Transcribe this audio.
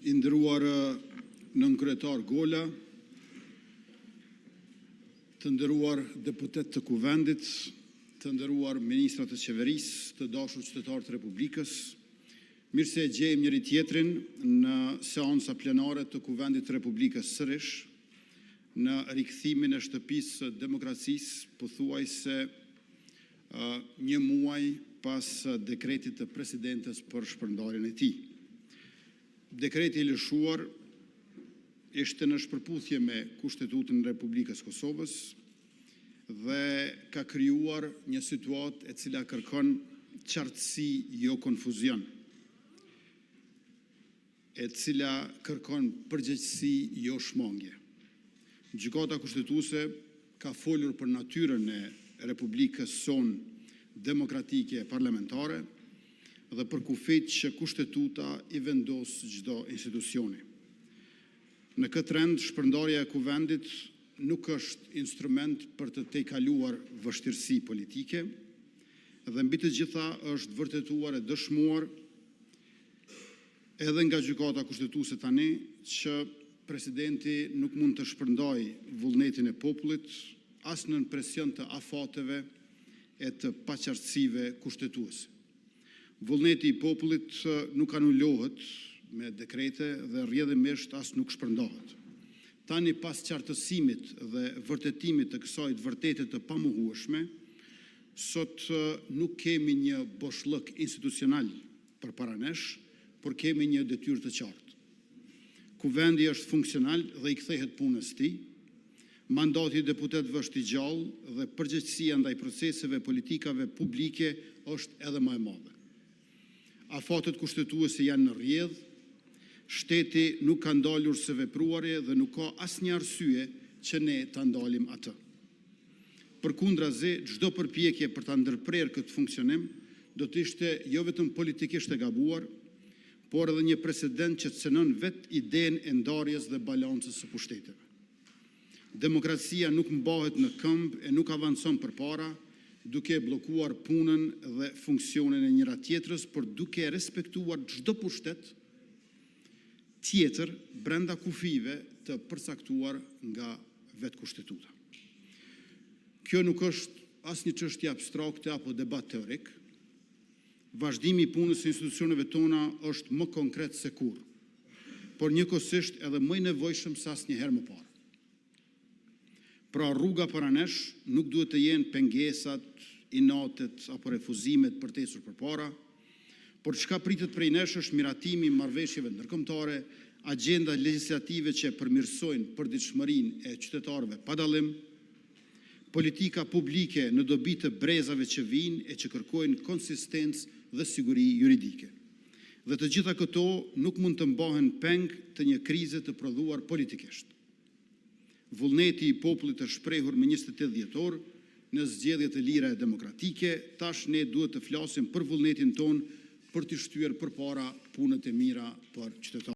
I nderuar nënkryetar Gola, të nderuar deputet të Kuvendit, të nderuar ministrat e qeverisë, të dashur qytetarë të Republikës, mirë se e gjejmë njëri tjetrin në seanca plenare të Kuvendit të Republikës sërish, në rikthimin e shtëpisë së demokracisë, pothuajse një muaj pas dekretit të presidentes për shpërndarjen e tij. Dekreti i lëshuar ishte në shpërputhje me Kushtetutën e Republikës Kosovës dhe ka krijuar një situatë e cila kërkon qartësi, jo konfuzion, e cila kërkon përgjegjësi, jo shmangje. Gjykata kushtetuese ka folur për natyrën e Republikës sonë demokratike e parlamentare dhe për kufit që kushtetuta i vendos çdo institucioni. Në këtë rend, shpërndarja e Kuvendit nuk është instrument për të tejkaluar vështirësi politike dhe mbi të gjitha është vërtetuar e dëshmuar edhe nga gjykata kushtetuese tani që presidenti nuk mund të shpërndajë vullnetin e popullit as nën presion të afateve e të paqartësive kushtetuese. Vullneti i popullit nuk anulohet me dekrete dhe rrjedhimisht as nuk shpërndahet. Tani pas qartësimit dhe vërtetimit të kësaj të vërtetë të pamohueshme, sot nuk kemi një boshllëk institucional përpara nesh, por kemi një detyrë të qartë. Kuvendi është funksional dhe i kthehet punës tij. Mandati i deputetëve është i gjallë dhe përgjegjësia ndaj proceseve politikave publike është edhe më e madhe. Afatet kushtetuese janë në rrjedhë, shteti nuk ka ndalur së vepruari dhe nuk ka asnjë arsye që ne ta ndalim atë. Përkundrazi, çdo përpjekje për ta ndërprerë këtë funksionim do të ishte jo vetëm politikisht e gabuar, por edhe një precedent që cënon vetë idenë e ndarjes dhe balancës së pushteteve. Demokracia nuk mbahet në këmbë e nuk avancon përpara, duke bllokuar punën dhe funksionin e njëra tjetrës, por duke respektuar çdo pushtet tjetër brenda kufive të përcaktuar nga vetë kushtetuta. Kjo nuk është asnjë çështje abstrakte apo debat teorik. Vazhdimi i punës së institucioneve tona është më konkret se kurrë, por njëkohësisht edhe më i nevojshëm se asnjëherë më parë. Pra rruga para nesh nuk duhet të jenë pengesat, inatet apo refuzimet për të ecur përpara, por çka pritet prej nesh është miratimi i marrëveshjeve ndërkombëtare, agjenda legjislative që përmirësojnë përditshmërinë e qytetarëve pa dallim, politika publike në dobi të brezave që vijnë e që kërkojnë konsistencë dhe siguri juridike. Dhe të gjitha këto nuk mund të mbahen peng të një krize të prodhuar politikisht. Vullneti i popullit është shprehur me 28 dhjetor në zgjedhje të lira e demokratike, tash ne duhet të flasim për vullnetin ton për të shtyer përpara punët e mira për qytetarët.